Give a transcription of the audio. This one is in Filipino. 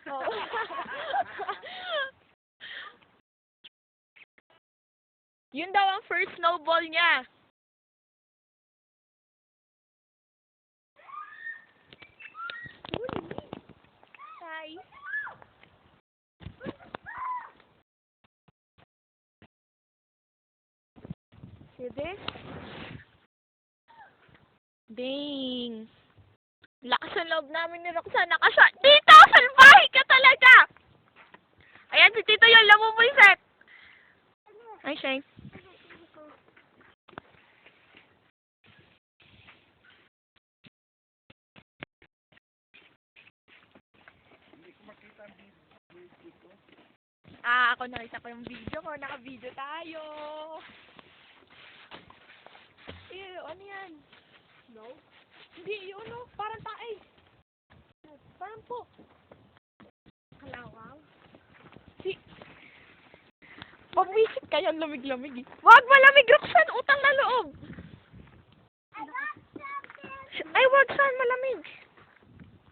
Oo. Yun daw ang first snowball niya. Hi. See this? Dang. Lakas ng loob namin ni Roxanne. Dito! Salbahe ka talaga! Ayan, si Tito yung lamubuiset. Ay, Shane. Ako nakita ko yung video ko. Naka-video tayo. Ew, ano yan? No? Hindi, yun no. Parang tae. Parang po. Kalawang? Pag-visit kayo, lamig-lamig eh. Wag malamig, Roxanne! Utang na loob! Ay, wag, saan malamig?